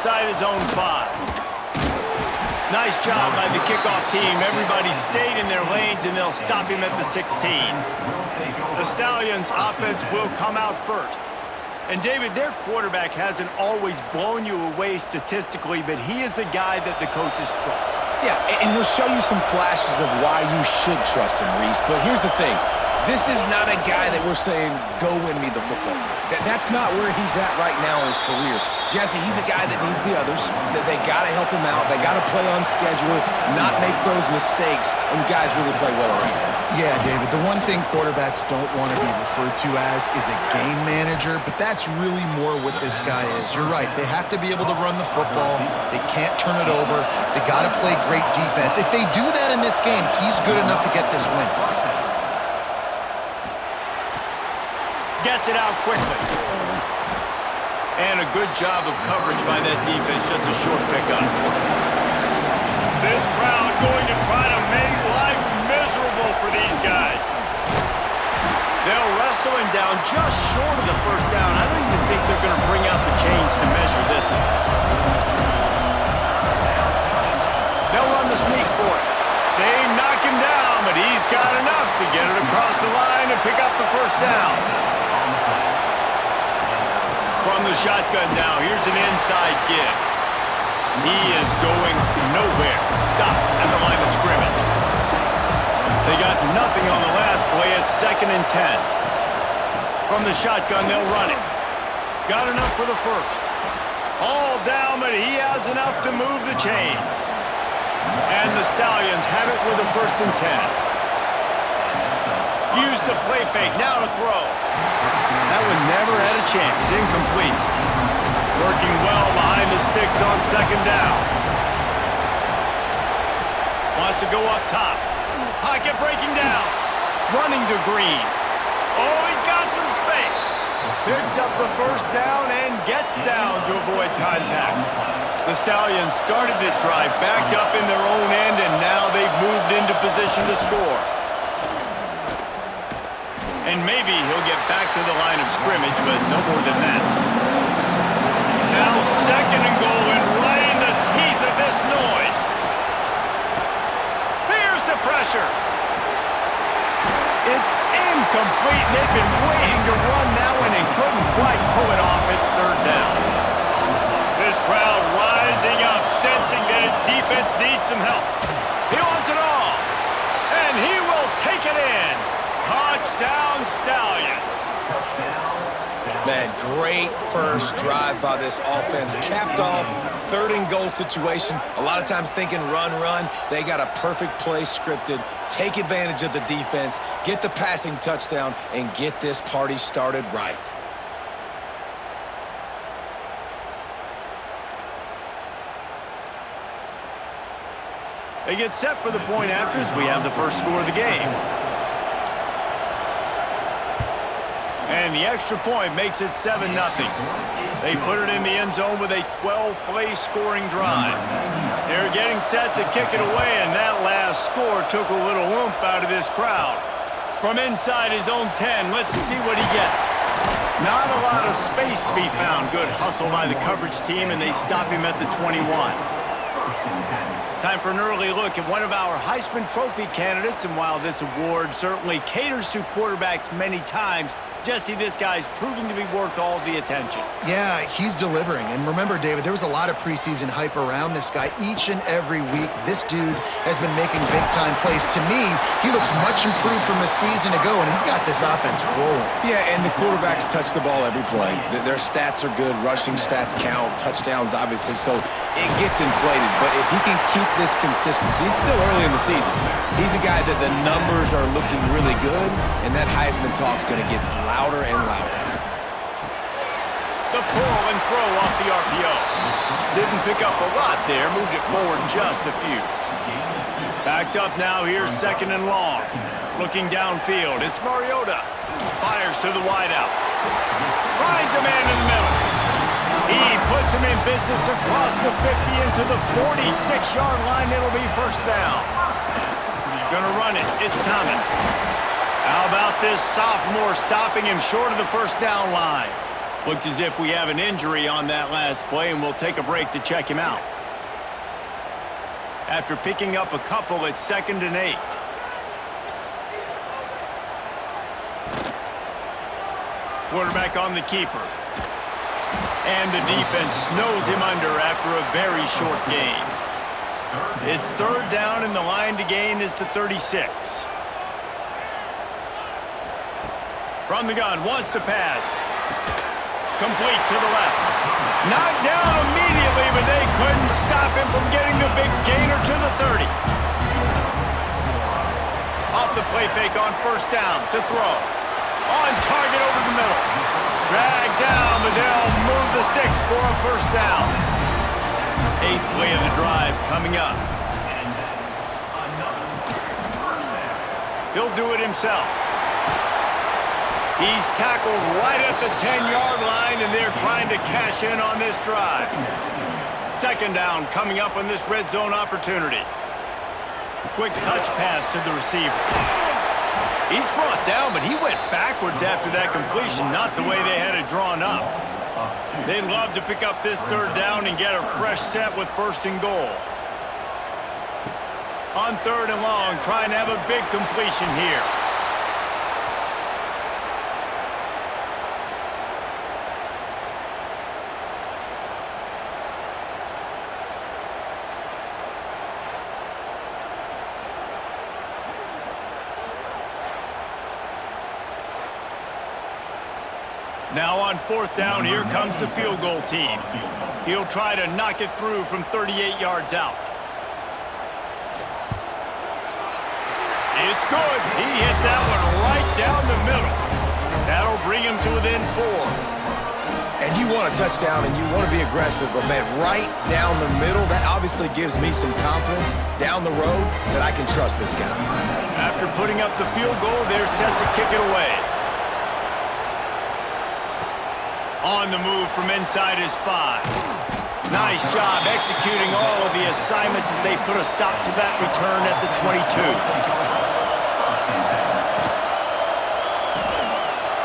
inside his own 5. Nice job by the kickoff team. Everybody stayed in their lanes, and they'll stop him at the 16. The Stallions' offense will come out first. And, David, their quarterback hasn't always blown you away statistically, but he is a guy that the coaches trust. Yeah, and he'll show you some flashes of why you should trust him, Reese. But here's the thing. This is not a guy that we're saying, go win me the football. That's not where he's at right now in his career. Jesse, he's a guy that needs the others. That they got to help him out. They got to play on schedule, not make those mistakes, and guys really play well around him. Yeah, David, the one thing quarterbacks don't want to be referred to as is a game manager, but that's really more what this guy is. You're right. They have to be able to run the football. They can't turn it over. They got to play great defense. If they do that in this game, he's good enough to get this win. Gets it out quickly. And a good job of coverage by that defense, just a short pickup. This crowd going to try to make life miserable for these guys. They'll wrestle him down just short of the first down. I don't even think they're going to bring out the chains to measure this one. They'll run the sneak for it. They knock him down, but he's got enough to get it across the line and pick up the first down. From the shotgun now, here's an inside give. He is going nowhere. Stop at the line of scrimmage. They got nothing on the last play. It's 2nd and 10. From the shotgun, they'll run it. Got enough for the first. All down, but he has enough to move the chains. And the Stallions have it with a 1st and 10. Use the play fake. Now to throw. That one never had a chance. Incomplete. Working well behind the sticks on 2nd down. Wants to go up top. Pocket breaking down. Running to Green. Oh, he's got some space. Picks up the first down and gets down to avoid contact. The Stallions started this drive backed up in their own end, and now they've moved into position to score. And maybe he'll get back to the line of scrimmage, but no more than that. Now 2nd and goal, and right in the teeth of this noise. Here's the pressure. It's incomplete, and they've been waiting to run that one and couldn't quite pull it off. It's 3rd down. This crowd rising up, sensing that his defense needs some help. He wants it all, and he will take it in. Touchdown, Stallions. Man, great first drive by this offense. Capped off, 3rd and goal situation. A lot of times thinking run. They got a perfect play scripted. Take advantage of the defense, get the passing touchdown, and get this party started right. They get set for the point after as we have the first score of the game. And the extra point makes it 7-0. They put it in the end zone with a 12-play scoring drive. They're getting set to kick it away, and that last score took a little oomph out of this crowd. From inside his own 10, let's see what he gets. Not a lot of space to be found. Good hustle by the coverage team, and they stop him at the 21. Time for an early look at one of our Heisman Trophy candidates, and while this award certainly caters to quarterbacks many times, Jesse, this guy's proving to be worth all the attention. Yeah, he's delivering. And remember, David, there was a lot of preseason hype around this guy each and every week. This dude has been making big-time plays. To me, he looks much improved from a season ago, and he's got this offense rolling. Yeah, and the quarterbacks touch the ball every play. Their stats are good. Rushing stats count. Touchdowns, obviously. So it gets inflated. But if he can keep this consistency, it's still early in the season. He's a guy that the numbers are looking really good, and that Heisman talk's going to get louder and louder. The pull and throw off the RPO. Didn't pick up a lot there. Moved it forward just a few. Backed up now. Here's 2nd and long. Looking downfield. It's Mariota. Fires to the wideout. Finds a man in the middle. He puts him in business across the 50 into the 46-yard line. It'll be first down. Gonna run it. It's Thomas. How about this sophomore stopping him short of the first down line? Looks as if we have an injury on that last play, and we'll take a break to check him out. After picking up a couple, it's 2nd and 8. Quarterback on the keeper. And the defense snows him under after a very short gain. It's 3rd down, and the line to gain is the 36. From the gun, wants to pass. Complete to the left. Knocked down immediately, but they couldn't stop him from getting the big gainer to the 30. Off the play fake on 1st down to throw. On target over the middle. Dragged down, but they'll move the sticks for a 1st down. 8th play of the drive coming up. He'll do it himself. He's tackled right at the 10-yard line, and they're trying to cash in on this drive. 2nd down coming up on this red zone opportunity. Quick touch pass to the receiver. He's brought down, but he went backwards after that completion, not the way they had it drawn up. They'd love to pick up this 3rd down and get a fresh set with 1st and goal. On 3rd and long, trying to have a big completion here. Now on 4th down, here comes the field goal team. He'll try to knock it through from 38 yards out. It's good. He hit that one right down the middle. That'll bring him to within 4. And you want a touchdown and you want to be aggressive, but man, right down the middle, that obviously gives me some confidence down the road that I can trust this guy. After putting up the field goal, they're set to kick it away. On the move from inside his 5. Nice job executing all of the assignments as they put a stop to that return at the 22.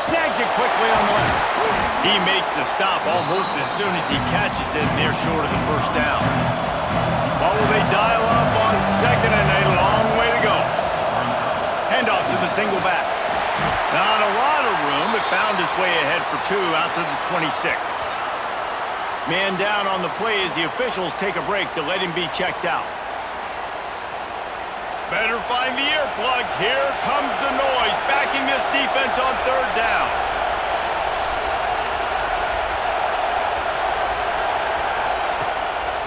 Snags it quickly on the left. He makes the stop almost as soon as he catches it, and they're short of the 1st down. What will they dial up on 2nd and a long way to go? Handoff to the single back. Not a lot of room, but found his way ahead for 2 out to the 26. Man down on the play as the officials take a break to let him be checked out. Better find the earplugs. Here comes the noise, backing this defense on 3rd down.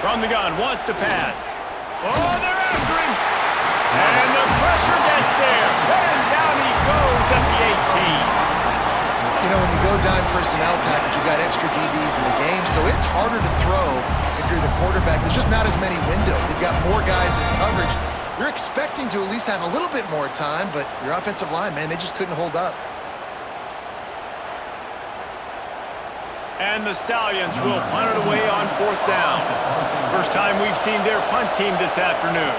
From the gun, wants to pass. Oh, they're after him! And the pressure gets there. And down he goes at the 18. You know, when you go dime personnel package, you got extra DBs in the game, so it's harder to throw if you're the quarterback. There's just not as many windows. They've got more guys in coverage. You're expecting to at least have a little bit more time, but your offensive line, man, they just couldn't hold up. And the Stallions will punt it away on 4th down. First time we've seen their punt team this afternoon.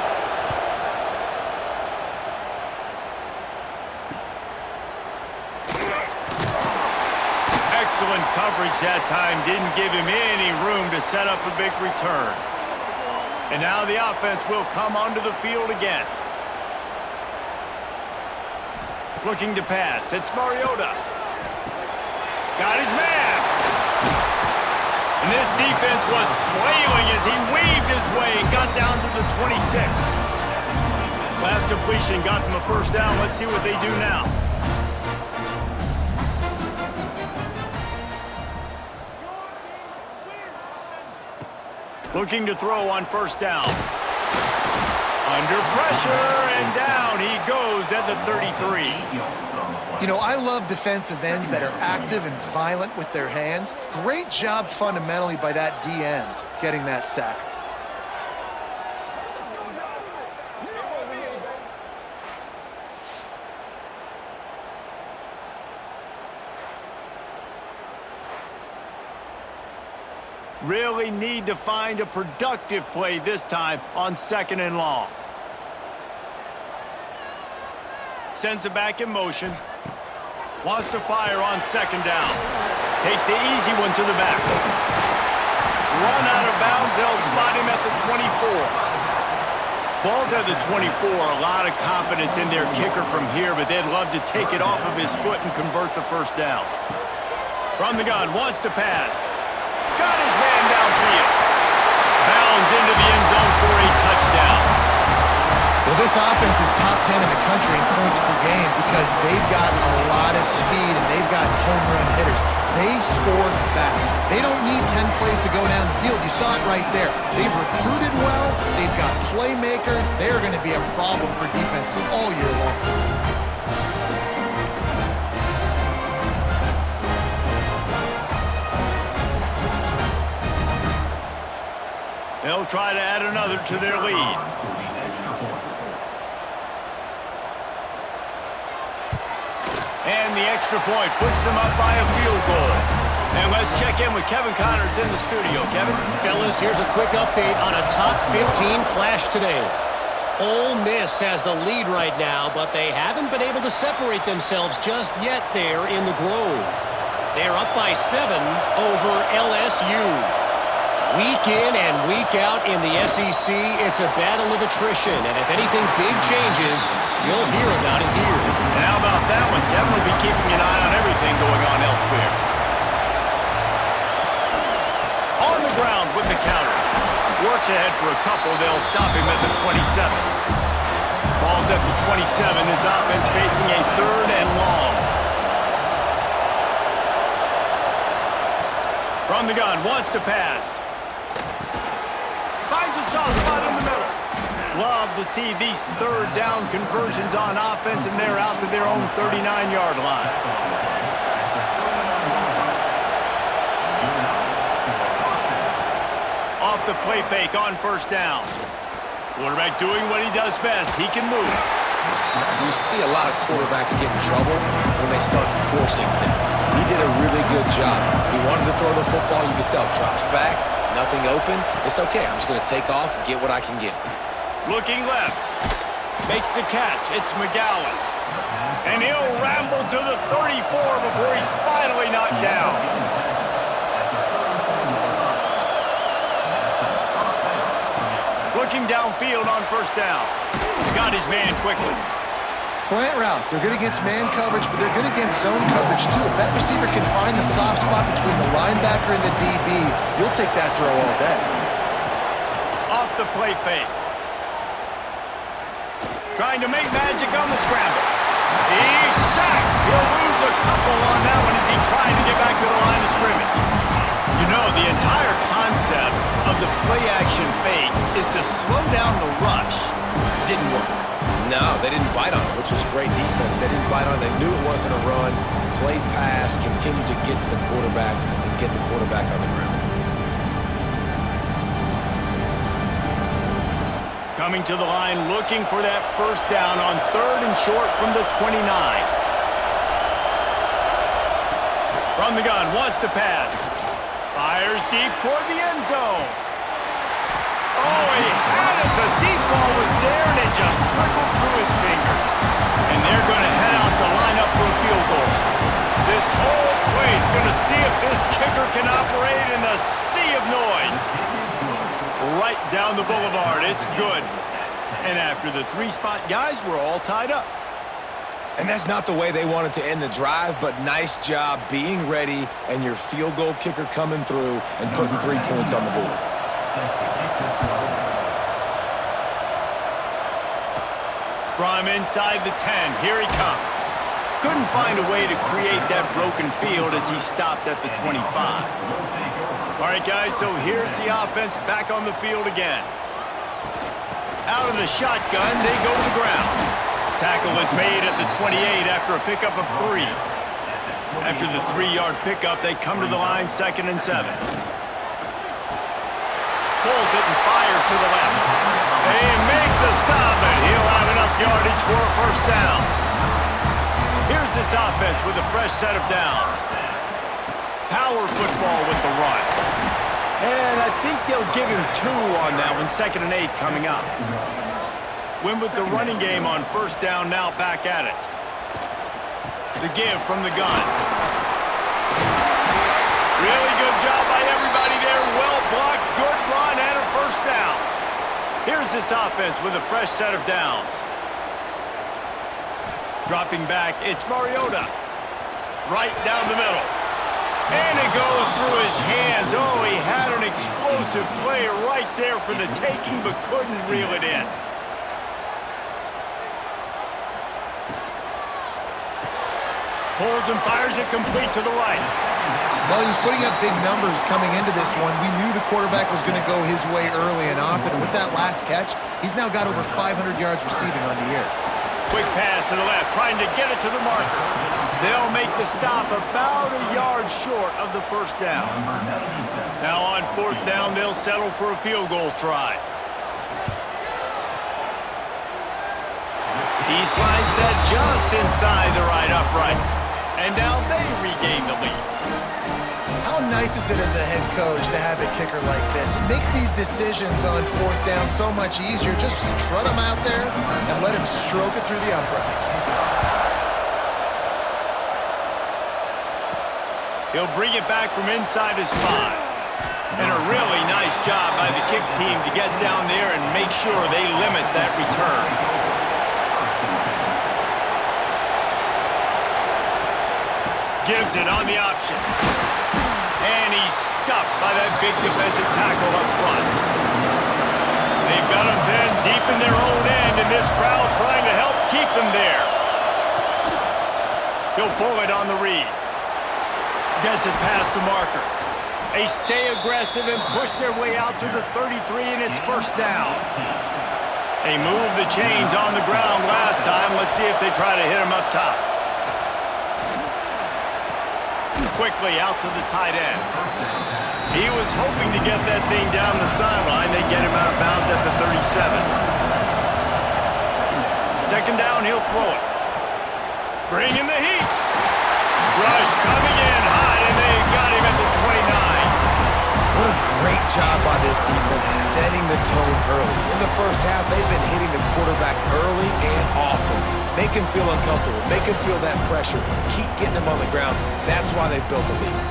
Excellent coverage that time. Didn't give him any room to set up a big return. And now the offense will come onto the field again. Looking to pass. It's Mariota. Got his man. And this defense was flailing as he weaved his way and got down to the 26. Last completion got them a 1st down. Let's see what they do now. Looking to throw on 1st down. Under pressure, and down he goes at the 33. You know, I love defensive ends that are active and violent with their hands. Great job fundamentally by that D-end getting that sack. Really need to find a productive play this time on 2nd and long. Sends it back in motion. Wants to fire on 2nd down. Takes the easy one to the back. Run out of bounds. They'll spot him at the 24. Ball's at the 24. A lot of confidence in their kicker from here, but they'd love to take it off of his foot and convert the first down. From the gun, wants to pass. Got his man downfield. Bounds into the end zone for a touchdown. Well, this offense is top 10 in the country in points per game because they've got a lot of speed and they've got home run hitters. They score fast. They don't need 10 plays to go down the field. You saw it right there. They've recruited well. They've got playmakers. They're going to be a problem for defenses all year long. They'll try to add another to their lead. And the extra point puts them up by a field goal. And let's check in with Kevin Connors in the studio. Kevin? Fellas, here's a quick update on a top 15 clash today. Ole Miss has the lead right now, but they haven't been able to separate themselves just yet there in the Grove. They're up by 7 over LSU. Week in and week out in the SEC, it's a battle of attrition, and if anything big changes, you'll hear about it here. And how about that one? Kevin will be keeping an eye on everything going on elsewhere. On the ground with the counter. Works ahead for a couple. They'll stop him at the 27. Ball's at the 27. His offense facing a 3rd and long. From the gun, wants to pass. Finds a soft spot in the middle. Love to see these 3rd down conversions on offense, and they're out to their own 39-yard line. Off the play fake on first down. Quarterback doing what he does best. He can move. You see a lot of quarterbacks get in trouble when they start forcing things. He did a really good job. He wanted to throw the football. You could tell. Drops back. Nothing open. It's okay. I'm just going to take off, get what I can get. Looking left. Makes the catch. It's McGowan. And he'll ramble to the 34 before he's finally knocked down. Looking downfield on first down. Got his man quickly. Slant routes, they're good against man coverage, but they're good against zone coverage too. If that receiver can find the soft spot between the linebacker and the DB, you'll take that throw all day. Off the play fake. Trying to make magic on the scramble. He's sacked. He'll lose a couple on that one as he tried to get back to the line of scrimmage. You know, the entire concept of the play-action fake is to slow down the rush. Didn't work. No, they didn't bite on it, which was great defense. They didn't bite on it. They knew it wasn't a run. Played pass, continued to get to the quarterback and get the quarterback on the ground. Coming to the line, looking for that first down on 3rd and short from the 29. From the gun, wants to pass. Fires deep toward the end zone. Oh, he had it. The deep ball was there, and it just trickled through his fingers. And they're going to head out to line up for a field goal. This whole place going to see if this kicker can operate in the sea of noise. Right down the boulevard. It's good. And after the 3-spot guys, we're all tied up. And that's not the way they wanted to end the drive, but nice job being ready and your field goal kicker coming through and putting 3 points on the board. From inside the 10, here he comes. Couldn't find a way to create that broken field as he stopped at the 25. All right, guys, so here's the offense back on the field again. Out of the shotgun, they go to the ground. Tackle is made at the 28 after a pickup of 3. After the 3-yard pickup, they come to the line 2nd and 7. Pulls it and fires to the left. They make the stop, and he'll have enough yardage for a first down. Here's this offense with a fresh set of downs. Power football with the run. And I think they'll give him 2 on that one, 2nd and 8 coming up. Win with the running game on first down, now back at it. The give from the gun. Really good job by everybody there. Well blocked, good run, and a first down. Here's this offense with a fresh set of downs. Dropping back, it's Mariota. Right down the middle. And it goes through his hands. Oh, he had an explosive play right there for the taking, but couldn't reel it in. Pulls and fires it complete to the right. Well, he's putting up big numbers coming into this one. We knew the quarterback was going to go his way early and often. And with that last catch, he's now got over 500 yards receiving on the year. Quick pass to the left, trying to get it to the marker. They'll make the stop about a yard short of the first down. Now on fourth down, they'll settle for a field goal try. He slides that just inside the right upright. And now they regain the lead. How nice is it as a head coach to have a kicker like this? It makes these decisions on fourth down so much easier. Just strut him out there and let him stroke it through the uprights. He'll bring it back from inside his 5. And a really nice job by the kick team to get down there and make sure they limit that return. Gives it on the option. And he's stuffed by that big defensive tackle up front. They've got him then deep in their own end, and this crowd trying to help keep them there. He'll pull it on the read. Gets it past the marker. They stay aggressive and push their way out to the 33, and it's first down. They moved the chains on the ground last time. Let's see if they try to hit him up top. Quickly out to the tight end. He was hoping to get that thing down the sideline. They get him out of bounds at the 37. Second down, he'll throw it. Bringing the heat. Rush coming in high, and they got him at the 29. What a great job by this defense setting the tone early. In the first half, they've been hitting the quarterback early and often. Make him feel uncomfortable. Make him feel that pressure. Keep getting him on the ground. That's why they built the lead.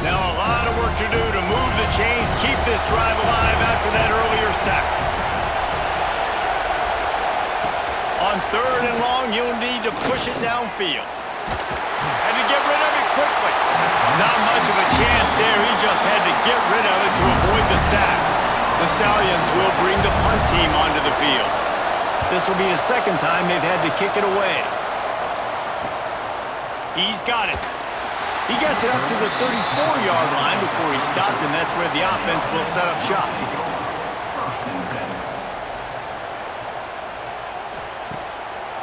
Now a lot of work to do to move the chains, keep this drive alive after that earlier sack. On third and long, you'll need to push it downfield. And to get rid of it quickly. Not much of a chance there. He just had to get rid of it to avoid the sack. The Stallions will bring the punt team onto the field. This will be the second time they've had to kick it away. He's got it. He gets it up to the 34-yard line before he stopped, and that's where the offense will set up shop.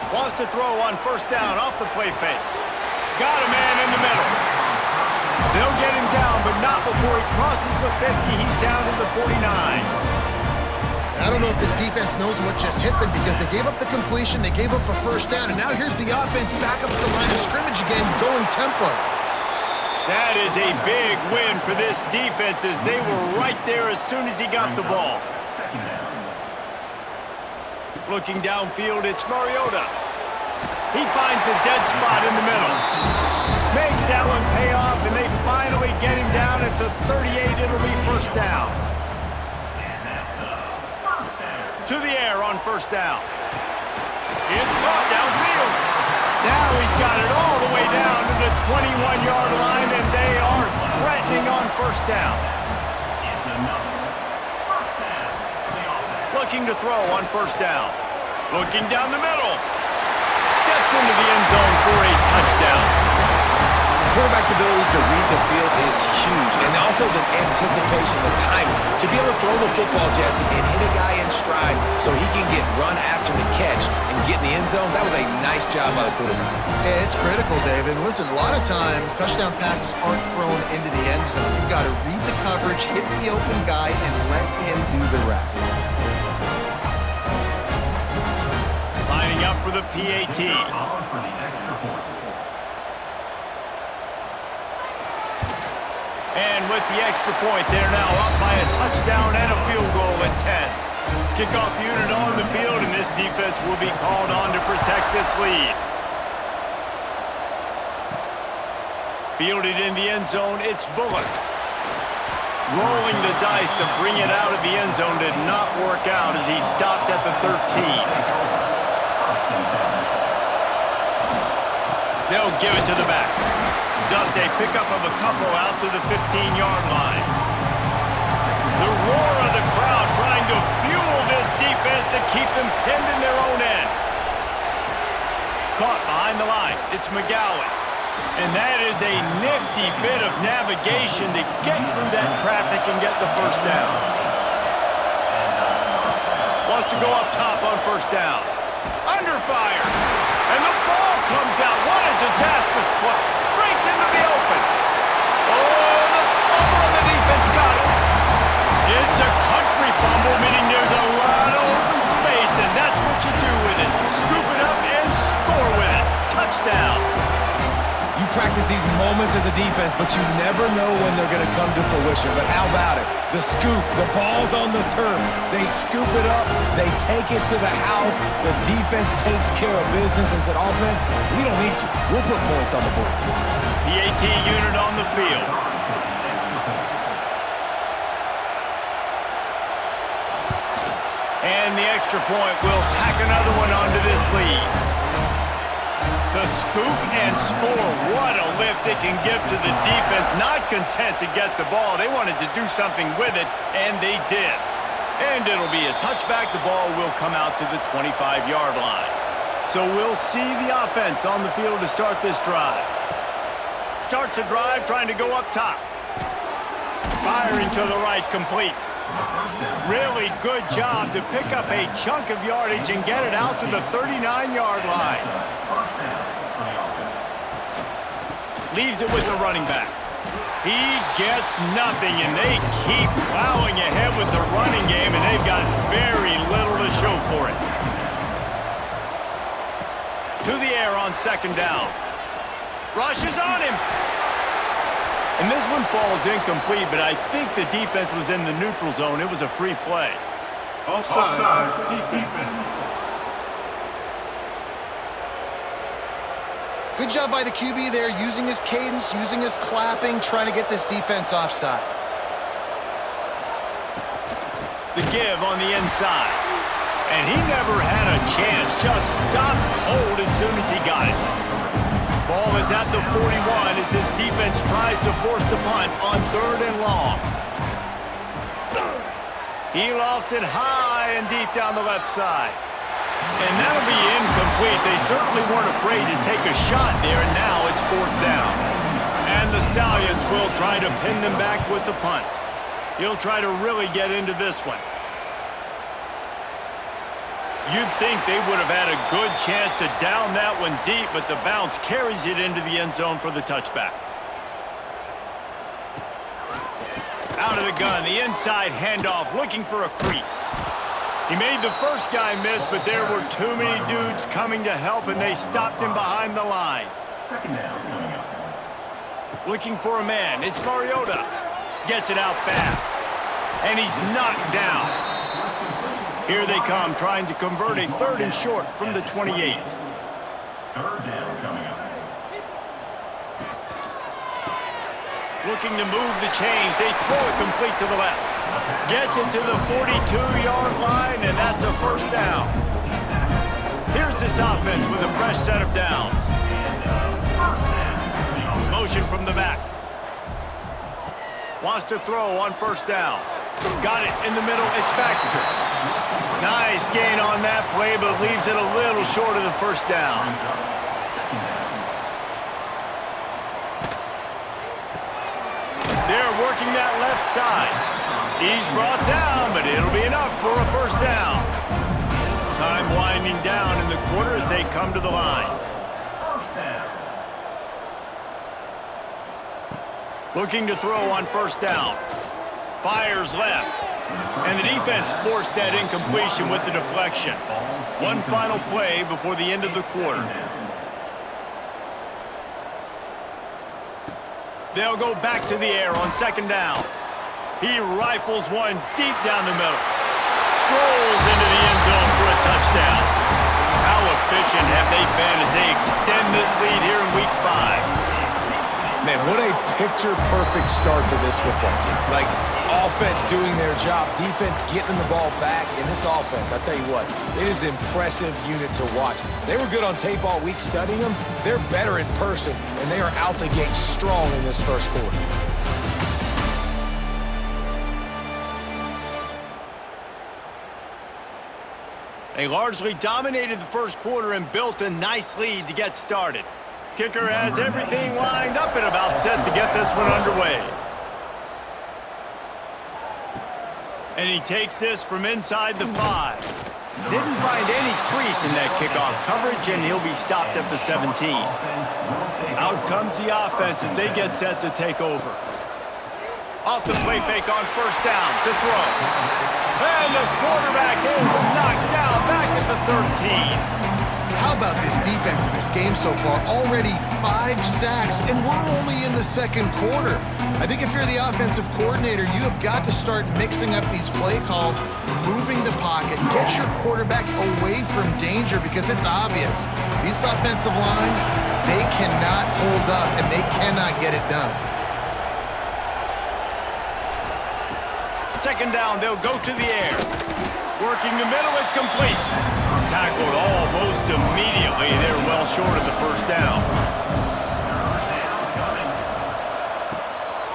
Wants to throw on first down off the play fake. Got a man in the middle. They'll get him down, but not before he crosses the 50. He's down to the 49. I don't know if this defense knows what just hit them because they gave up the completion, they gave up a first down, and now here's the offense back up at the line of scrimmage again, going tempo. That is a big win for this defense as they were right there as soon as he got the ball. Looking downfield, it's Mariota. He finds a dead spot in the middle. Makes that one pay off, and they finally get him down at the 38. It'll be first down. To the air on first down. It's caught downfield. Now he's got it all the way down to the 21-yard line, and they are threatening on first down. Looking to throw on first down. Looking down the middle. Steps into the end zone for a touchdown. Quarterback's abilities to read the field is huge, and also the anticipation, the timing. To be able to throw the football, Jesse, and hit a guy in stride so he can get run after the catch and get in the end zone, that was a nice job by the quarterback. Yeah, it's critical, David. Listen, a lot of times, touchdown passes aren't thrown into the end zone. You've got to read the coverage, hit the open guy, and let him do the rest. Lining up for the PAT. And with the extra point, they're now up by a touchdown and a field goal at 10. Kickoff unit on the field, and this defense will be called on to protect this lead. Fielded in the end zone, it's Bullock. Rolling the dice to bring it out of the end zone did not work out as he stopped at the 13. They'll give it to the back. Just a pickup of a couple out to the 15-yard line. The roar of the crowd trying to fuel this defense to keep them pinned in their own end. Caught behind the line. It's McGowan. And that is a nifty bit of navigation to get through that traffic and get the first down. Wants to go up top on first down. Under fire. And the ball comes out. What a disastrous play. Breaks into the open. Oh, the fumble on the defense got it. It's a country fumble, meaning there's a lot of open space, and that's what you do with it. Scoop it up and score with it. Touchdown. You practice these moments as a defense, but you never know when they're going to come to fruition. But how about it? The scoop, the ball's on the turf. They scoop it up, they take it to the house. The defense takes care of business and said, offense, we don't need you. We'll put points on the board. The AT unit on the field. And the extra point will tack another one onto this lead. The scoop and score. What a lift it can give to the defense. Not content to get the ball. They wanted to do something with it, and they did. And it'll be a touchback. The ball will come out to the 25-yard line. So we'll see the offense on the field to start this drive. Starts a drive trying to go up top. Firing to the right, complete. Really good job to pick up a chunk of yardage and get it out to the 39-yard line. Leaves it with the running back. He gets nothing, and they keep plowing ahead with the running game, and they've got very little to show for it. To the air on second down. Rushes on him. And this one falls incomplete, but I think the defense was in the neutral zone. It was a free play. Offside, defense. Good job by the QB there, using his cadence, using his clapping, trying to get this defense offside. The give on the inside. And he never had a chance, just stopped cold as soon as he got it. Ball is at the 41 as his defense tries to force the punt on 3rd and long. He lofts it high and deep down the left side. And that'll be incomplete. They certainly weren't afraid to take a shot there, and now it's 4th down. And the Stallions will try to pin them back with the punt. He'll try to really get into this one. You'd think they would have had a good chance to down that one deep, but the bounce carries it into the end zone for the touchback. Out of the gun, the inside handoff, looking for a crease. He made the first guy miss, but there were too many dudes coming to help, and they stopped him behind the line. Second down coming up. Looking for a man. It's Mariota. Gets it out fast. And he's knocked down. Here they come, trying to convert a 3rd and short from the 28. 3rd down coming up. Looking to move the chains. They throw it complete to the left. Gets it to the 42-yard line, and that's a 1st down. Here's this offense with a fresh set of downs. Motion from the back. Wants to throw on 1st down. Got it in the middle. It's Baxter. Nice gain on that play, but leaves it a little short of the 1st down. They're working that left side. He's brought down, but it'll be enough for a 1st down. Time winding down in the quarter as they come to the line. Looking to throw on 1st down. Fires left. And the defense forced that incompletion with the deflection. One final play before the end of the quarter. They'll go back to the air on 2nd down. He rifles one deep down the middle. Strolls into the end zone for a touchdown. How efficient have they been as they extend this lead here in Week 5? Man, what a picture-perfect start to this football game. Like, offense doing their job, defense getting the ball back, and this offense, I tell you what, it is an impressive unit to watch. They were good on tape all week studying them. They're better in person, and they are out the gate strong in this first quarter. They largely dominated the first quarter and built a nice lead to get started. Kicker has everything lined up and about set to get this one underway. And he takes this from inside the 5. Didn't find any crease in that kickoff coverage, and he'll be stopped at the 17. Out comes the offense as they get set to take over. Off the play fake on first down to throw. And the quarterback is knocked down back at the 13. How about this defense in this game so far? Already 5 sacks, and we're only in the second quarter. I think if you're the offensive coordinator, you have got to start mixing up these play calls, moving the pocket, get your quarterback away from danger, because it's obvious. This offensive line, they cannot hold up, and they cannot get it done. Second down, they'll go to the air. Working the middle, it's complete. Tackled almost immediately. They're well short of the first down.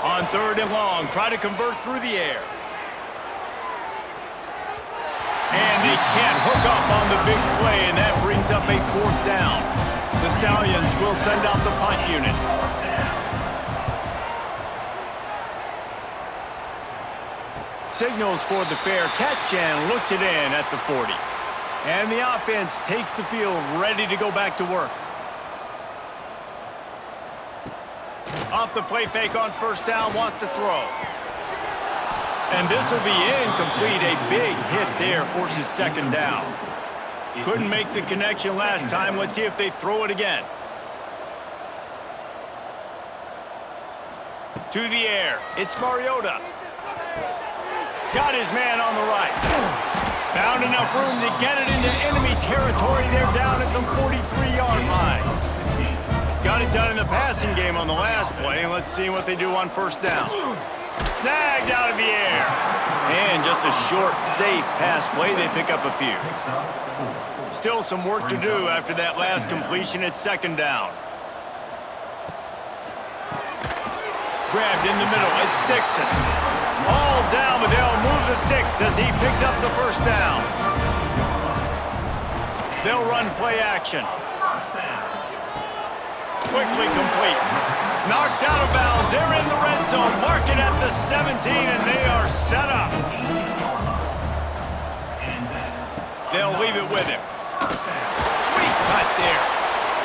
On third and long, try to convert through the air. And they can't hook up on the big play, and that brings up a fourth down. The Stallions will send out the punt unit. Signals for the fair catch and looks it in at the 40. And the offense takes the field ready to go back to work. Off the play fake on first down, wants to throw. And this will be incomplete. A big hit there forces second down. Couldn't make the connection last time. Let's see if they throw it again. To the air. It's Mariota. Got his man on the right. Found enough room to get it into enemy territory. They're down at the 43-yard line. Got it done in the passing game on the last play. And let's see what they do on first down. Snagged out of the air. And just a short, safe pass play. They pick up a few. Still some work to do after that last completion. It's second down. Grabbed in the middle. It's Dixon. All down, but they'll move the sticks as he picks up the first down. They'll run play action. Quickly complete. Knocked out of bounds. They're in the red zone. Mark it at the 17, and they are set up. They'll leave it with him. Sweet cut there.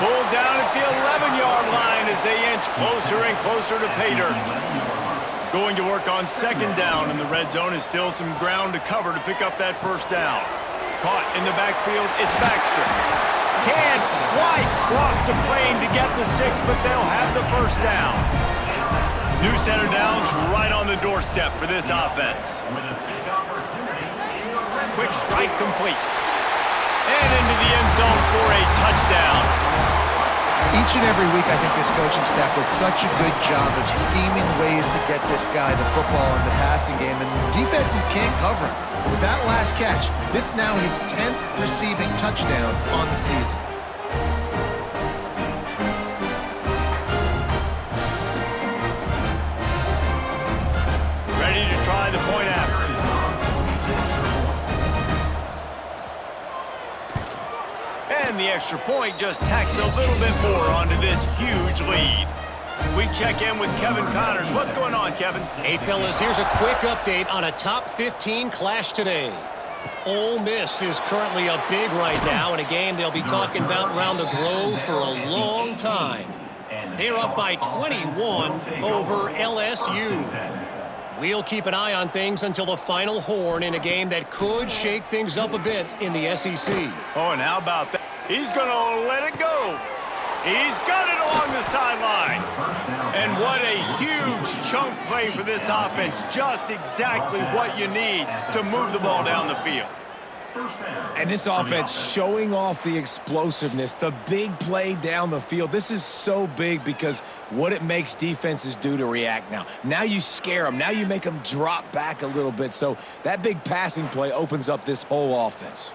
Pulled down at the 11-yard line as they inch closer and closer to pay dirt. Going to work on second down in the red zone is still some ground to cover to pick up that first down. Caught in the backfield, it's Baxter. Can't quite cross the plane to get the 6, but they'll have the first down. New center downs right on the doorstep for this offense. Quick strike complete. And into the end zone for a touchdown. Each and every week, I think this coaching staff does such a good job of scheming ways to get this guy the football in the passing game, and defenses can't cover him. With that last catch, this now his 10th receiving touchdown on the season. Ready to try the point after. And the extra point just tacks a little bit more onto this huge lead. We check in with Kevin Connors. What's going on, Kevin? Hey, fellas, here's a quick update on a top 15 clash today. Ole Miss is currently up big right now in a game they'll be talking about around the Grove for a long time. They're up by 21 over LSU. We'll keep an eye on things until the final horn in a game that could shake things up a bit in the SEC. Oh, and how about that? He's going to let it go. He's got it along the sideline. And what a huge chunk play for this offense. Just exactly what you need to move the ball down the field. First down. And this offense showing off the explosiveness, the big play down the field. This is so big because what it makes defenses do to react now. Now you scare them. Now you make them drop back a little bit. So that big passing play opens up this whole offense.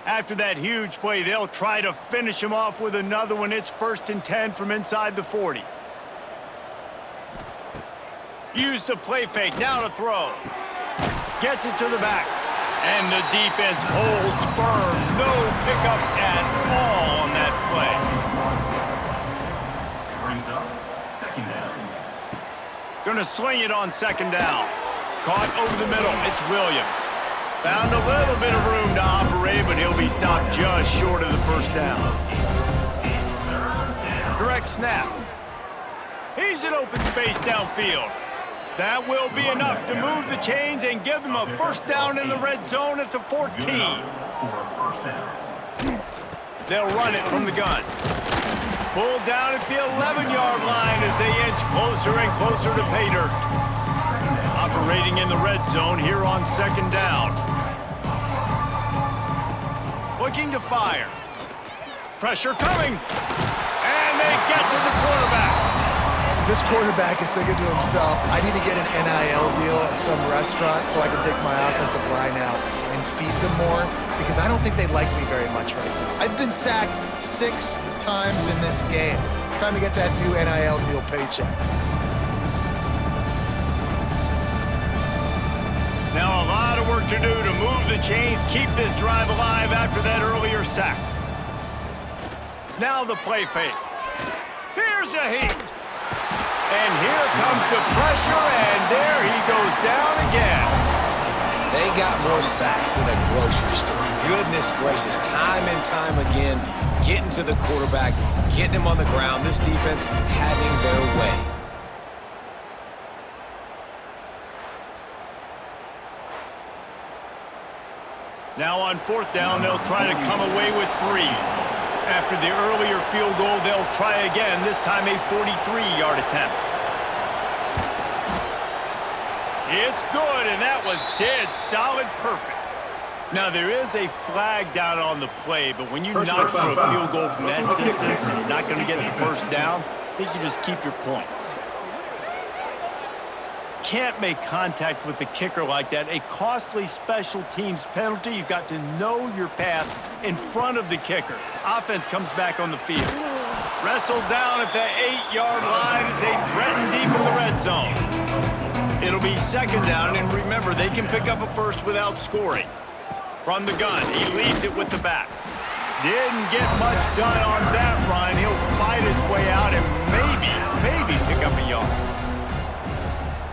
After that huge play, they'll try to finish him off with another one. It's 1st and 10 from inside the 40. Use the play fake. Now to throw. Gets it to the back. And the defense holds firm. No pickup at all on that play. Brings up second down. Gonna swing it on 2nd down. Caught over the middle. It's Williams. Found a little bit of room to operate, but he'll be stopped just short of the 1st down. Direct snap. He's in open space downfield. That will be enough to move the chains and give them a 1st down in the red zone at the 14. They'll run it from the gun. Pulled down at the 11-yard line as they inch closer and closer to pay dirt. Operating in the red zone here on 2nd down. Looking to fire. Pressure coming. And they get to the quarterback. This quarterback is thinking to himself, I need to get an NIL deal at some restaurant so I can take my offensive line out and feed them more, because I don't think they like me very much right now. I've been sacked 6 times in this game. It's time to get that new NIL deal paycheck. Now a lot of work to do to move the chains, keep this drive alive after that earlier sack. Now the play fake. Here's a heat. And here comes the pressure, and there he goes down again. They got more sacks than a grocery store. Goodness gracious, time and time again, getting to the quarterback, getting him on the ground. This defense having their way. Now on 4th down, they'll try to come away with 3. After the earlier field goal, they'll try again, this time a 43-yard attempt. It's good, and that was dead solid perfect. Now, there is a flag down on the play, but when you knock for a field goal from that distance and you're not going to get the 1st down, I think you just keep your points. Can't make contact with the kicker like that. A costly special teams penalty. You've got to know your path in front of the kicker. Offense comes back on the field. Wrestled down at the 8-yard line as they threaten deep in the red zone. It'll be 2nd down, and remember, they can pick up a 1st without scoring. From the gun, he leaves it with the back. Didn't get much done on that run. He'll fight his way out and maybe pick up a yard.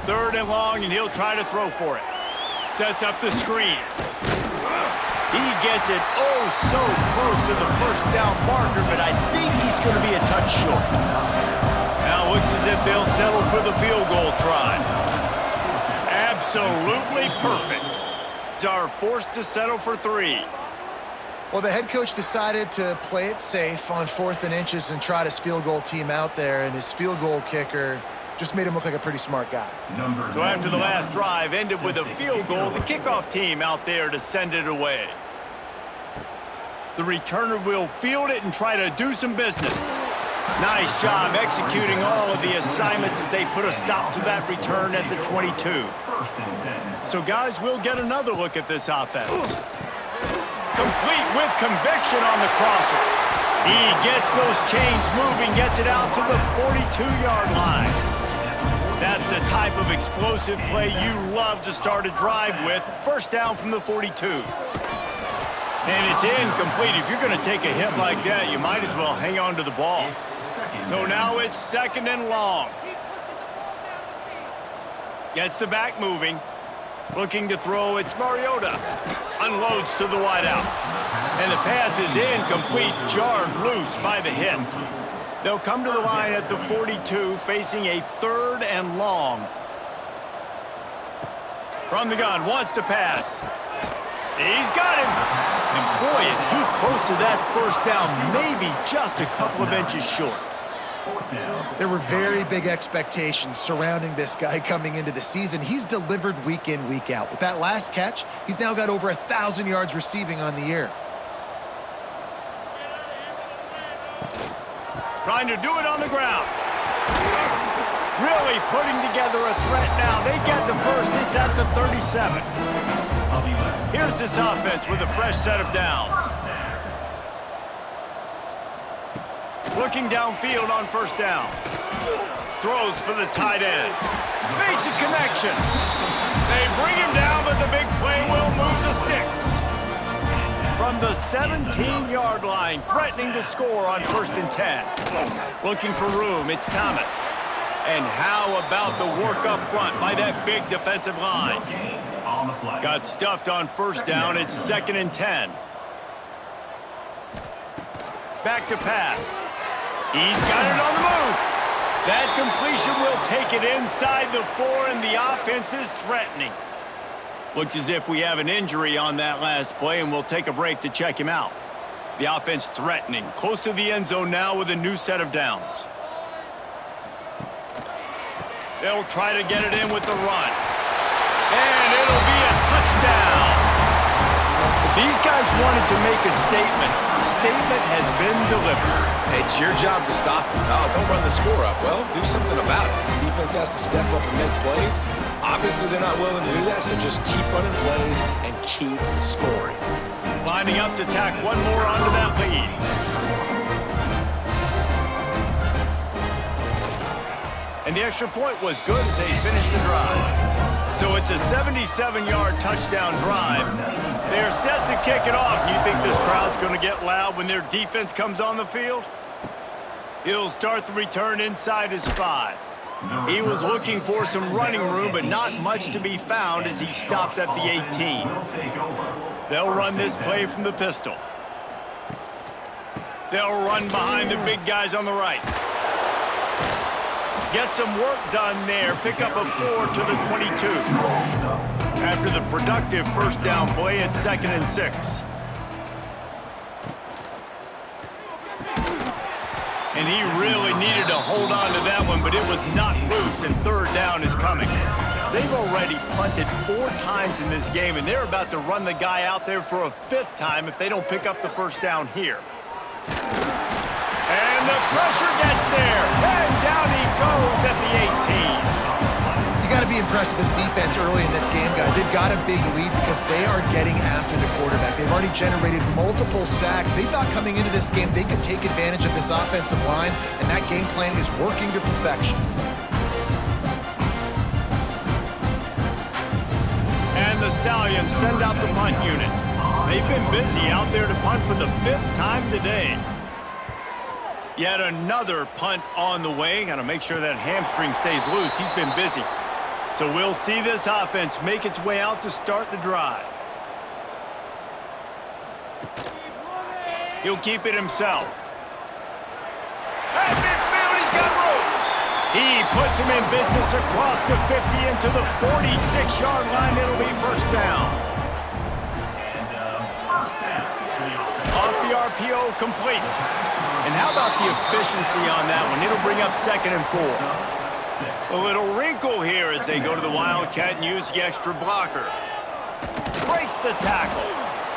3rd and long, and he'll try to throw for it. Sets up the screen. He gets it so close to the 1st down marker, but I think he's going to be a touch short. Now looks as if they'll settle for the field goal try. Absolutely perfect. Are forced to settle for 3. Well, the head coach decided to play it safe on 4th and inches and trot his field goal team out there, and his field goal kicker just made him look like a pretty smart guy. So after the last drive ended with a field goal, the kickoff team out there to send it away. The returner will field it and try to do some business. Nice job executing all of the assignments as they put a stop to that return at the 22. So guys, we'll get another look at this offense. Complete with conviction on the crosser. He gets those chains moving, gets it out to the 42-yard line. That's the type of explosive play you love to start a drive with. 1st down from the 42. And it's incomplete. If you're going to take a hit like that, you might as well hang on to the ball. So now it's 2nd and long. Gets the back moving. Looking to throw, it's Mariota. Unloads to the wideout. And the pass is incomplete, jarred loose by the hit. They'll come to the line at the 42, facing a 3rd and long. From the gun, wants to pass. He's got him. And boy, is he close to that 1st down, maybe just a couple of inches short. Fourth down. There were very big expectations surrounding this guy coming into the season. He's delivered week in, week out. With that last catch, he's now got over 1,000 yards receiving on the year. Trying to do it on the ground. Really putting together a threat now. They get the first. It's at the 37. Here's this offense with a fresh set of downs. Looking downfield on first down. Throws for the tight end. Makes a connection. They bring him down, but the big play will move the sticks. From the 17-yard line, threatening to score on 1st and 10. Looking for room, it's Thomas. And how about the work up front by that big defensive line? Got stuffed on first down, it's 2nd and 10. Back to pass. He's got it on the move. That completion will take it inside the 4, and the offense is threatening. Looks as if we have an injury on that last play, and we'll take a break to check him out. The offense threatening, close to the end zone now with a new set of downs. They'll try to get it in with the run. And it'll be a touchdown. If these guys wanted to make a statement, the statement has been delivered. It's your job to stop them. No, don't run the score up. Well, do something about it. The defense has to step up and make plays. Obviously, they're not willing to do that, so just keep running plays and keep scoring. Lining up to tack one more onto that lead. And the extra point was good as they finished the drive. So it's a 77-yard touchdown drive. They're set to kick it off. You think this crowd's going to get loud when their defense comes on the field? He'll start the return inside his 5. He was looking for some running room, but not much to be found as he stopped at the 18. They'll run this play from the pistol. They'll run behind the big guys on the right. Get some work done there. Pick up a 4 to the 22. After the productive first down play, it's 2nd and 6. And he really needed to hold on to that one, but it was not loose, and 3rd down is coming. They've already punted 4 times in this game, and they're about to run the guy out there for a 5th time if they don't pick up the first down here. And the pressure gets there, and down he goes at the 18. You got to be impressed with this defense early in this game, guys. They've got a big lead because they are getting after the quarterback. They've already generated multiple sacks. They thought coming into this game they could take advantage of this offensive line, and that game plan is working to perfection. And the Stallions send out the punt unit. They've been busy out there to punt for the 5th time today. Yet another punt on the way. Got to make sure that hamstring stays loose. He's been busy. So we'll see this offense make its way out to start the drive. He'll keep it himself. At midfield, he's got room. He puts him in business across the 50 into the 46-yard line. It'll be first down. Off the RPO, complete. And how about the efficiency on that one? It'll bring up 2nd and 4. A little wrinkle here as they go to the Wildcat and use the extra blocker. Breaks the tackle.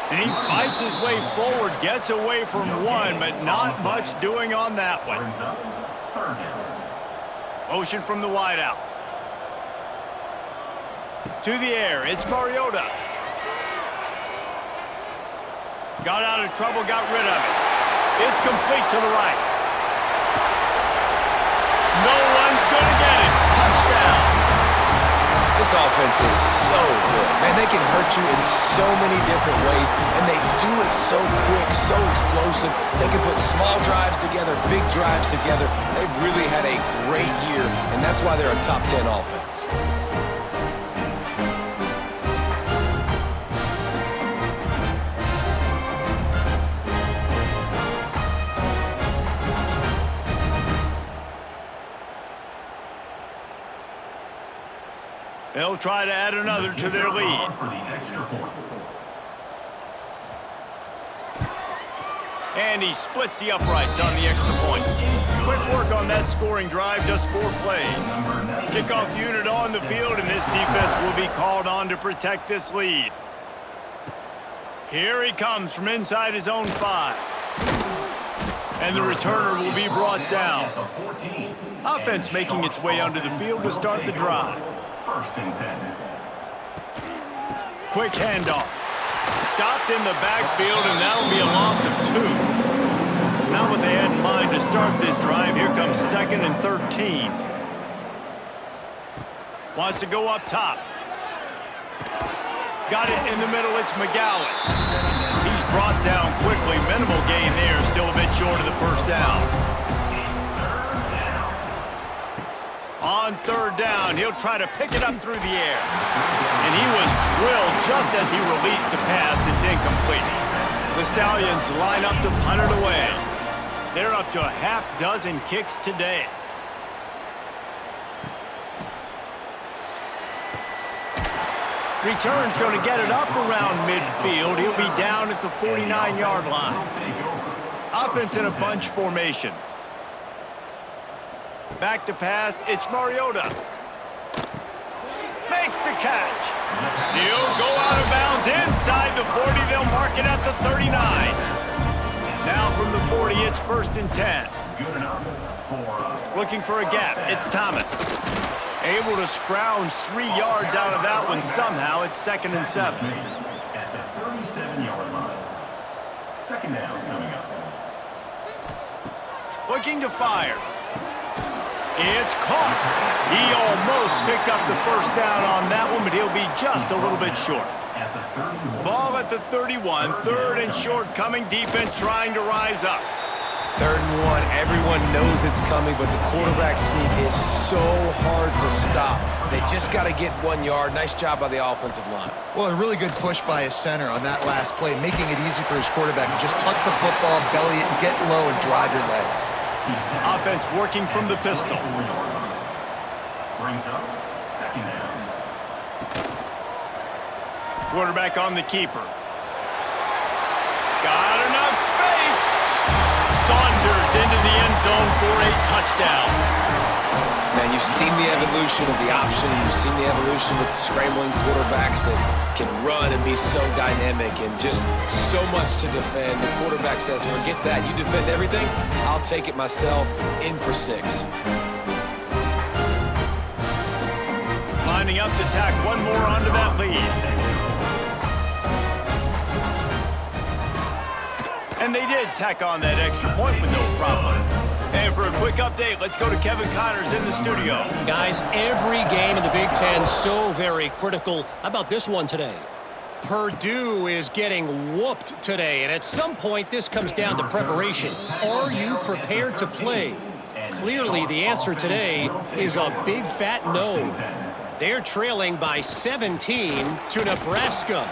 And he fights his way forward, gets away from one, but not much doing on that one. Motion from the wideout. To the air, it's Mariota. Got out of trouble, got rid of it. It's complete to the right. No one's going to get it. Touchdown. This offense is so good. Man, they can hurt you in so many different ways, and they do it so quick, so explosive. They can put small drives together, big drives together. They've really had a great year, and that's why they're a top 10 offense. They'll try to add another to their lead. And he splits the uprights on the extra point. quick work on that scoring drive, just 4 plays. Kickoff unit on the field, and this defense will be called on to protect this lead. Here he comes from inside his own 5. And the returner will be brought down. Offense making its way onto the field to start the drive. Quick handoff. Stopped in the backfield, and that'll be a loss of 2. Not what they had in mind to start this drive. Here comes 2nd and 13. Wants to go up top. Got it in the middle. It's McGowan. He's brought down quickly. Minimal gain there. Still a bit short of the first down. On 3rd down, he'll try to pick it up through the air. And he was drilled just as he released the pass. It's incomplete. The Stallions line up to punt it away. They're up to a half-dozen kicks today. Return's going to get it up around midfield. He'll be down at the 49-yard line. Offense in a bunch formation. Back to pass, it's Mariota. Makes the catch. He'll go out of bounds inside the 40. They'll mark it at the 39. Now from the 40, it's 1st and 10. Looking for a gap, it's Thomas. Able to scrounge 3 yards out of that one somehow. It's 2nd and 7. At the 37-yard line. 2nd down coming up. Looking to fire. It's caught. He almost picked up the first down on that one, but he'll be just a little bit short. Ball at the 31. 3rd and short coming. Defense trying to rise up. 3rd and 1. Everyone knows it's coming, but the quarterback sneak is so hard to stop. They just got to get 1 yard. Nice job by the offensive line. Well, a really good push by his center on that last play, making it easy for his quarterback to just tuck the football, belly it, get low, and drive your legs. Offense working from the pistol. Brings up 2nd down. Quarterback on the keeper. Got enough space. Saunters into the end zone for a touchdown. Man, you've seen the evolution of the option, and you've seen the evolution with scrambling quarterbacks that can run and be so dynamic and just so much to defend. The quarterback says, forget that. You defend everything, I'll take it myself. In for 6. Lining up to tack one more onto that lead. And they did tack on that extra point with no problem. And for a quick update, let's go to Kevin Connors in the studio. Guys, every game in the Big Ten so very critical. How about this one today? Purdue is getting whooped today, and at some point this comes down to preparation. Are you prepared to play? Clearly the answer today is a big fat no. They're trailing by 17 to Nebraska.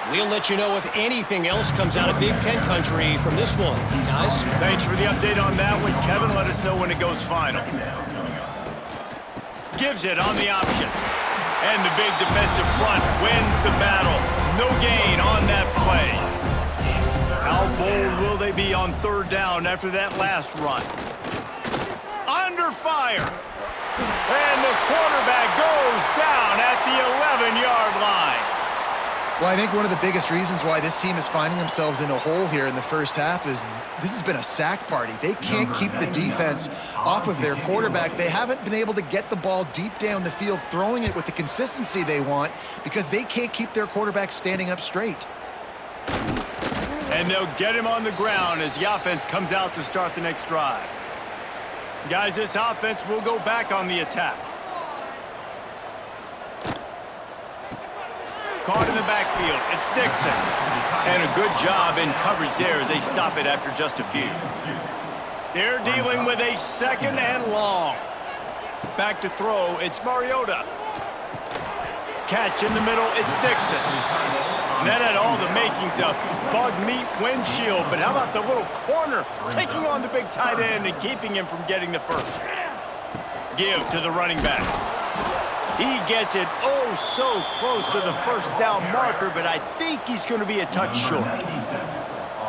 We'll let you know if anything else comes out of Big Ten country from this one, guys. Thanks for the update on that one, Kevin. Let us know when it goes final. Gives it on the option. And the big defensive front wins the battle. No gain on that play. How bold will they be on 3rd down after that last run? Under fire. And the quarterback goes down at the 11-yard line. Well, I think one of the biggest reasons why this team is finding themselves in a hole here in the first half is this has been a sack party. They can't keep the defense off of their quarterback. They haven't been able to get the ball deep down the field, throwing it with the consistency they want because they can't keep their quarterback standing up straight. And they'll get him on the ground as the offense comes out to start the next drive. Guys, this offense will go back on the attack. Caught in the backfield, it's Dixon. And a good job in coverage there as they stop it after just a few. They're dealing with a 2nd and long. Back to throw, it's Mariota. Catch in the middle, it's Dixon. And that had all the makings of bug meat windshield, but how about the little corner taking on the big tight end and keeping him from getting the first? Give to the running back. He gets it oh so close to the first down marker, but I think he's going to be a touch short.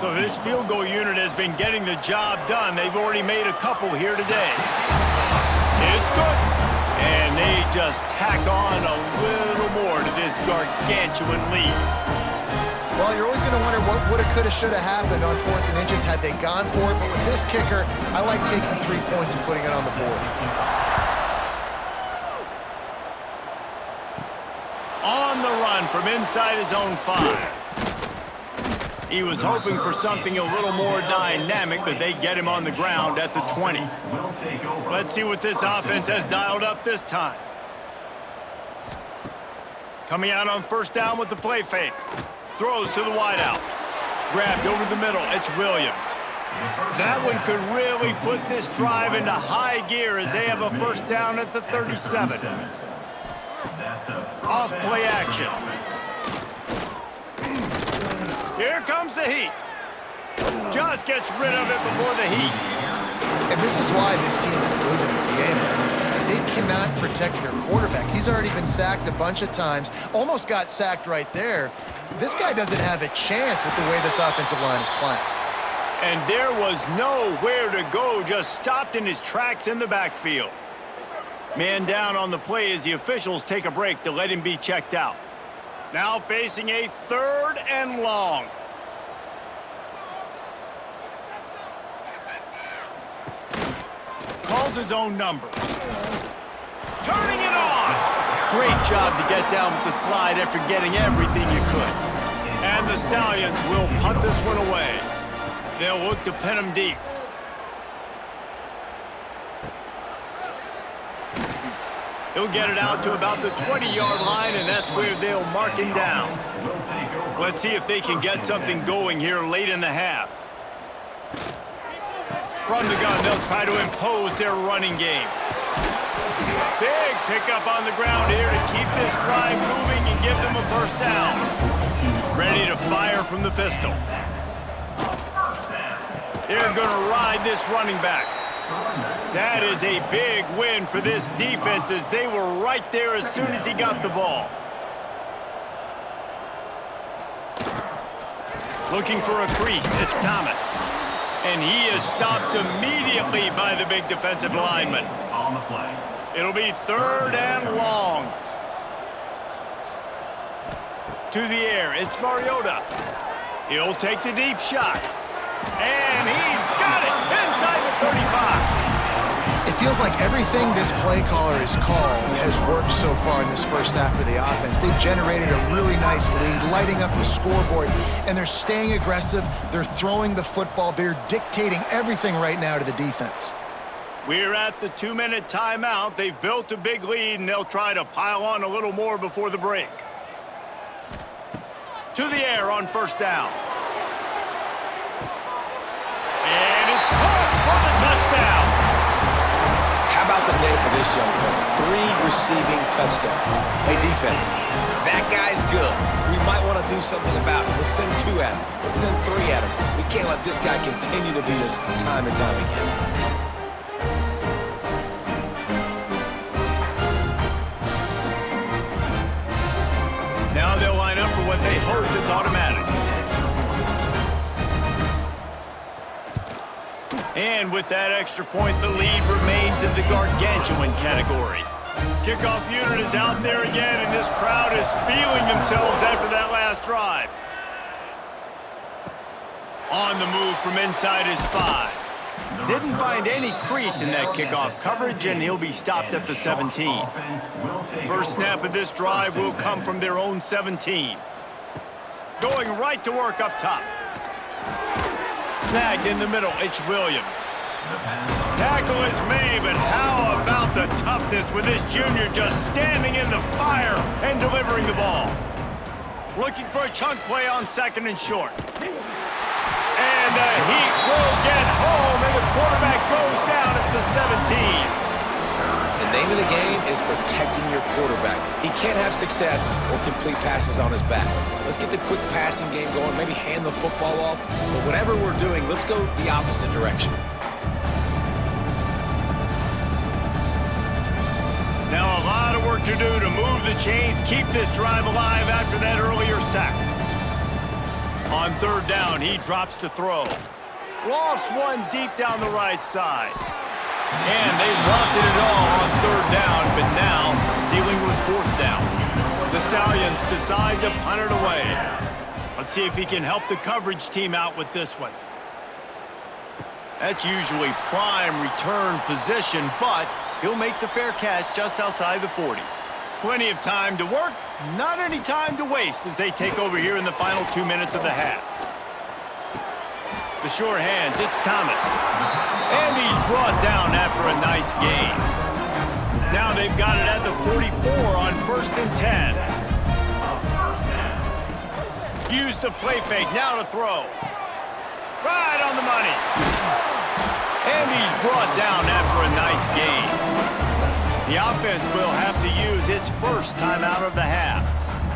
So this field goal unit has been getting the job done. They've already made a couple here today. It's good. And they just tack on a little more to this gargantuan lead. Well, you're always going to wonder what woulda, coulda, shoulda happened on 4th and inches had they gone for it. But with this kicker, I like taking 3 points and putting it on the board. On the run from inside his own 5. He was hoping for something a little more dynamic, but they get him on the ground at the 20. Let's see what this offense has dialed up this time. Coming out on 1st down with the play fake. Throws to the wideout. Grabbed over the middle. It's Williams. That one could really put this drive into high gear as they have a 1st down at the 37. Off play action. Here comes the heat. Just gets rid of it before the heat. And this is why this team is losing this game. They cannot protect their quarterback. He's already been sacked a bunch of times. Almost got sacked right there. This guy doesn't have a chance with the way this offensive line is playing. And there was nowhere to go, just stopped in his tracks in the backfield. Man down on the play as the officials take a break to let him be checked out. Now facing a 3rd and long. Calls his own number. Turning it on! Great job to get down with the slide after getting everything you could. And the Stallions will punt this one away. They'll look to pin him deep. He'll get it out to about the 20-yard line, and that's where they'll mark him down. Let's see if they can get something going here late in the half. From the gun, they'll try to impose their running game. Big pickup on the ground here to keep this drive moving and give them a 1st down. Ready to fire from the pistol. They're going to ride this running back. That is a big win for this defense as they were right there as soon as he got the ball. Looking for a crease, it's Thomas. And he is stopped immediately by the big defensive lineman. On the play. It'll be 3rd and long. To the air, it's Mariota. He'll take the deep shot. And he's got it inside the 35. It feels like everything this play caller has called has worked so far in this 1st half for the offense. They've generated a really nice lead, lighting up the scoreboard, and they're staying aggressive. They're throwing the football. They're dictating everything right now to the defense. We're at the 2-minute timeout. They've built a big lead, and they'll try to pile on a little more before the break. To the air on 1st down. And it's caught for the touchdown. How about the day for this young fella? 3 receiving touchdowns. Hey, defense, that guy's good. We might want to do something about it. Let's send 2 at him. Let's send 3 at him. We can't let this guy continue to beat us time and time again. Now they'll line up for what they hope is automatic. And with that extra point, the lead remains in the gargantuan category. Kickoff unit is out there again, and this crowd is feeling themselves after that last drive. On the move from inside his 5. Didn't find any crease in that kickoff coverage, and he'll be stopped at the 17. First snap of this drive will come from their own 17. Going right to work up top. Snagged in the middle, it's Williams. Tackle is made, but how about the toughness with this junior just standing in the fire and delivering the ball. Looking for a chunk play on 2nd and short. And the Heat will get home, and the quarterback goes down at the 17. The name of the game is protecting your quarterback. He can't have success or complete passes on his back. Let's get the quick passing game going, maybe hand the football off. But whatever we're doing, let's go the opposite direction. Now a lot of work to do to move the chains, keep this drive alive after that earlier sack. On third down, he drops to throw. Lofts one deep down the right side. And they wanted it all on third down, but now dealing with fourth down. The Stallions decide to punt it away. Let's see if he can help the coverage team out with this one. That's usually prime return position, but he'll make the fair catch just outside the 40. Plenty of time to work, not any time to waste as they take over here in the final 2 minutes of the half. The sure hands, it's Thomas. And he's brought down after a nice gain. Now they've got it at the 44 on 1st and 10. Use the play fake, now to throw. Right on the money. And he's brought down after a nice gain. The offense will have to use its first timeout of the half.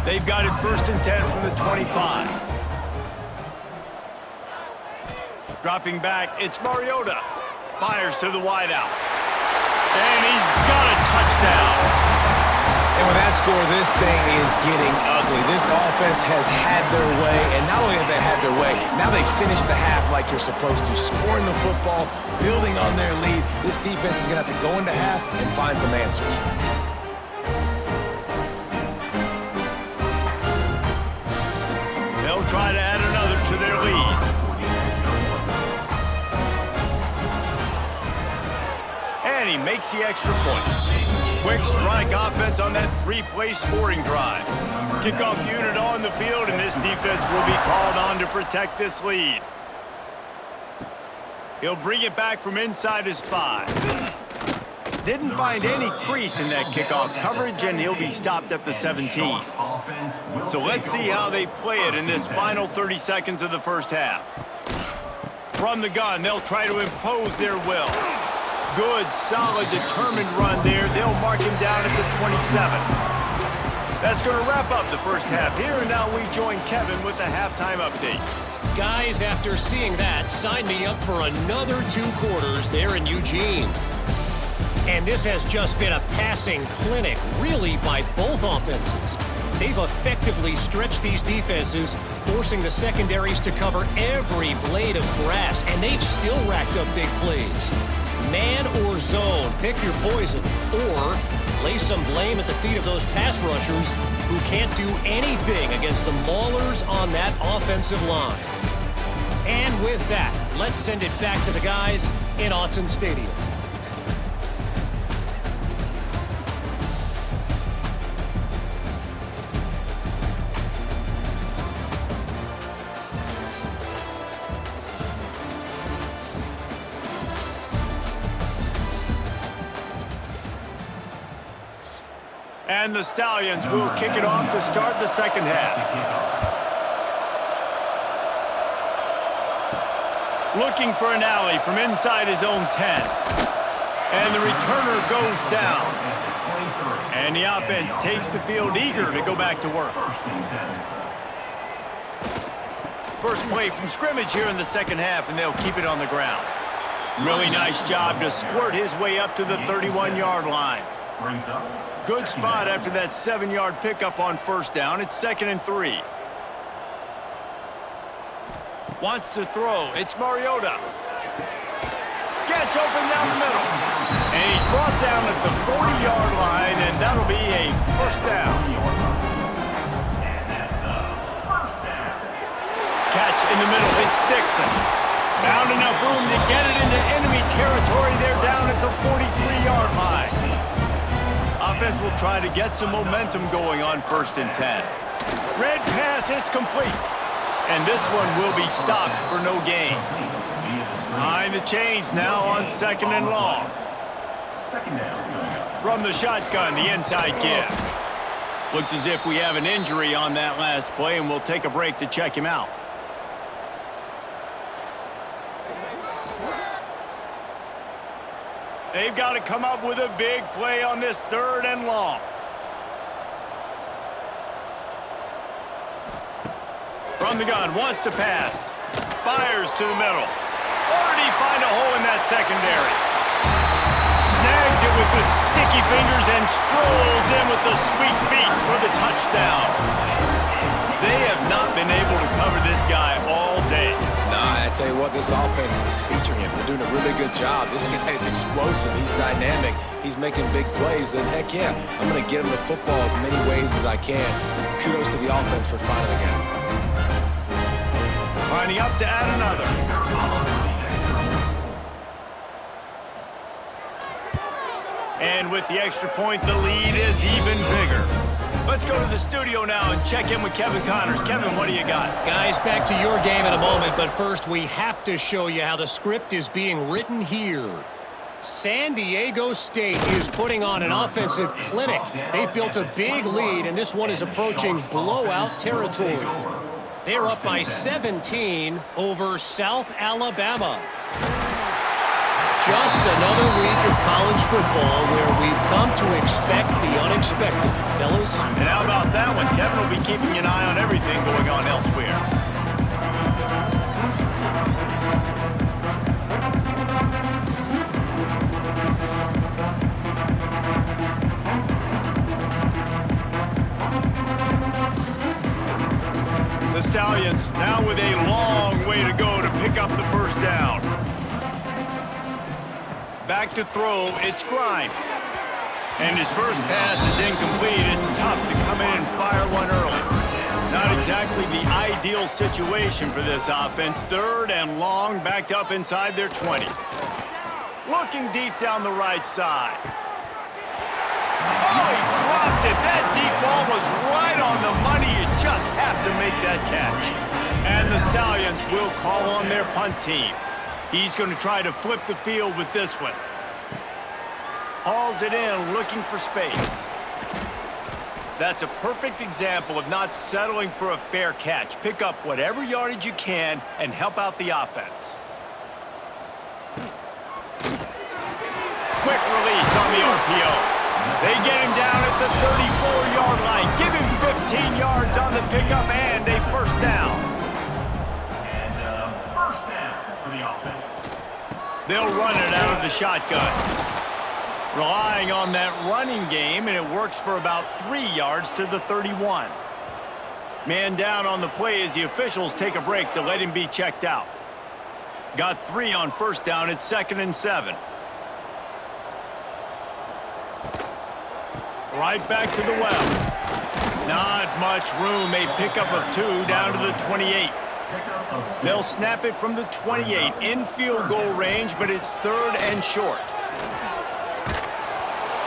They've got it 1st and 10 from the 25. Dropping back, it's Mariota. Fires to the wideout. And he's got a touchdown. And with that score, this thing is getting ugly. This offense has had their way, and not only have they had their way, now they finished the half like you're supposed to, scoring the football, building on their lead. This defense is going to have to go into half and find some answers. They'll try to add another to their lead. And he makes the extra point. Quick strike offense on that 3-play scoring drive. Kickoff unit on the field, and this defense will be called on to protect this lead. He'll bring it back from inside his 5. Didn't find any crease in that kickoff coverage, and he'll be stopped at the 17. So let's see how they play it in this final 30 seconds of the first half. From the gun, they'll try to impose their will. Good, solid, determined run there. They'll mark him down at the 27. That's going to wrap up the first half here, and now we join Kevin with the halftime update. Guys, after seeing that, sign me up for another 2 quarters there in Eugene. And this has just been a passing clinic, really, by both offenses. They've effectively stretched these defenses, forcing the secondaries to cover every blade of grass, and they've still racked up big plays. Man or zone, pick your poison, or lay some blame at the feet of those pass rushers who can't do anything against the maulers on that offensive line. And with that, let's send it back to the guys in Autzen Stadium. And the Stallions will kick it off to start the second half. Looking for an alley from inside his own 10. And the returner goes down. And the offense takes the field eager to go back to work. First play from scrimmage here in the second half, and they'll keep it on the ground. Really nice job to squirt his way up to the 31-yard line. Good spot after that 7-yard pickup on first down. It's 2nd and 3. Wants to throw. It's Mariota. Gets open down the middle. And he's brought down at the 40-yard line, and that'll be a first down. Catch in the middle. It's Dixon. Found enough room to get it into enemy territory. They're down at the 43-yard line. Offense will try to get some momentum going on 1st and 10. Red pass, it's complete. And this one will be stopped for no gain. Behind the chains now on 2nd and long. From the shotgun, the inside give. Looks as if we have an injury on that last play, and we'll take a break to check him out. They've got to come up with a big play on this 3rd and long. From the gun, wants to pass. Fires to the middle. Or did he find a hole in that secondary? Snags it with the sticky fingers and strolls in with the sweet feet for the touchdown. They have not been able to cover this guy all day. Nah, I tell you what, this offense is featuring him. They're doing a really good job. This guy is explosive. He's dynamic. He's making big plays. And heck yeah, I'm going to get him the football as many ways as I can. Kudos to the offense for finding the guy. Lining up to add another. And with the extra point, the lead is even bigger. Let's go to the studio now and check in with Kevin Connors. Kevin, what do you got? Guys, back to your game in a moment, but first we have to show you how the script is being written here. San Diego State is putting on an offensive clinic. They've built a big lead, and this one is approaching blowout territory. They're up by 17 over South Alabama. Just another week of college football where we've come to expect the unexpected, fellas. And how about that one? Kevin will be keeping an eye on everything going on elsewhere. The Stallions now with a long way to go to pick up the first down. Back to throw, it's Grimes. And his first pass is incomplete. It's tough to come in and fire one early. Not exactly the ideal situation for this offense. 3rd and long, backed up inside their 20. Looking deep down the right side. Oh, he dropped it. That deep ball was right on the money. You just have to make that catch. And the Stallions will call on their punt team. He's going to try to flip the field with this one. Hauls it in, looking for space. That's a perfect example of not settling for a fair catch. Pick up whatever yardage you can and help out the offense. Quick release on the RPO. They get him down at the 34-yard line. Give him 15 yards on the pickup and a first down. They'll run it out of the shotgun. Relying on that running game, and it works for about 3 yards to the 31. Man down on the play as the officials take a break to let him be checked out. Got 3 on first down. It's 2nd and 7. Right back to the well. Not much room. A pickup of 2 down to the 28. They'll snap it from the 28 in field goal range, but it's 3rd and short.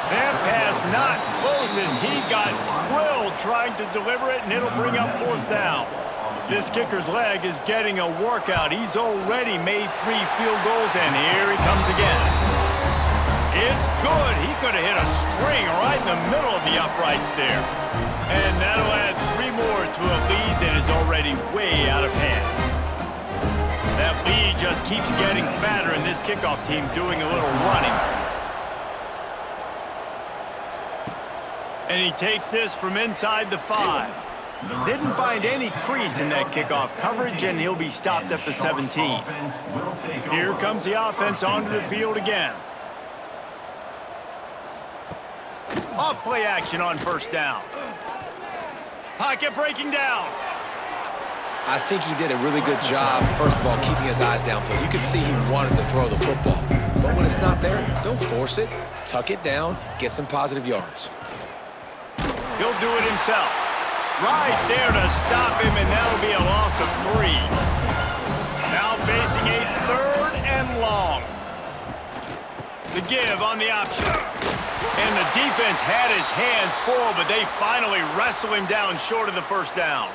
That pass not closes. He got drilled trying to deliver it, and it'll bring up 4th down. This kicker's leg is getting a workout. He's already made 3 field goals, and here he comes again. It's good. He could have hit a string right in the middle of the uprights there. And that'll add 3 more to a lead that is already way out of hand. That lead just keeps getting fatter, and this kickoff team doing a little running. And he takes this from inside the 5. Didn't find any crease in that kickoff coverage, and he'll be stopped at the 17. Here comes the offense onto the field again. Off play action on first down. Pocket breaking down. I think he did a really good job, first of all, keeping his eyes downfield. You could see he wanted to throw the football. But when it's not there, don't force it. Tuck it down, get some positive yards. He'll do it himself. Right there to stop him, and that'll be a loss of 3. Now facing a 3rd and long. The give on the option. And the defense had his hands full, but they finally wrestle him down short of the first down.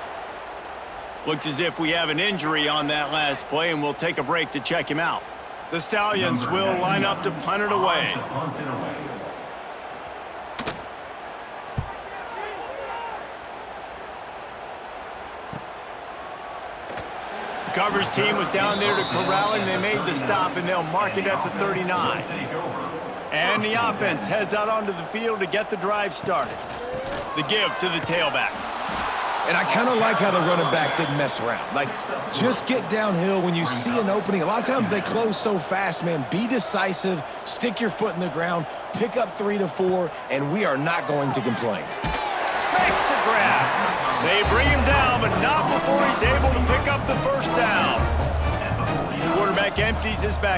Looks as if we have an injury on that last play, and we'll take a break to check him out. The Stallions will line up to punt it away. The coverage team was down there to corral him. They made the stop, and they'll mark it at the 39. And the offense heads out onto the field to get the drive started. The give to the tailback. And I kind of like how the running back didn't mess around. Like, just get downhill when you see an opening. A lot of times they close so fast, man. Be decisive, stick your foot in the ground, pick up 3 to 4, and we are not going to complain. Makes the grab. They bring him down, but not before he's able to pick up the first down. Quarterback empties his back.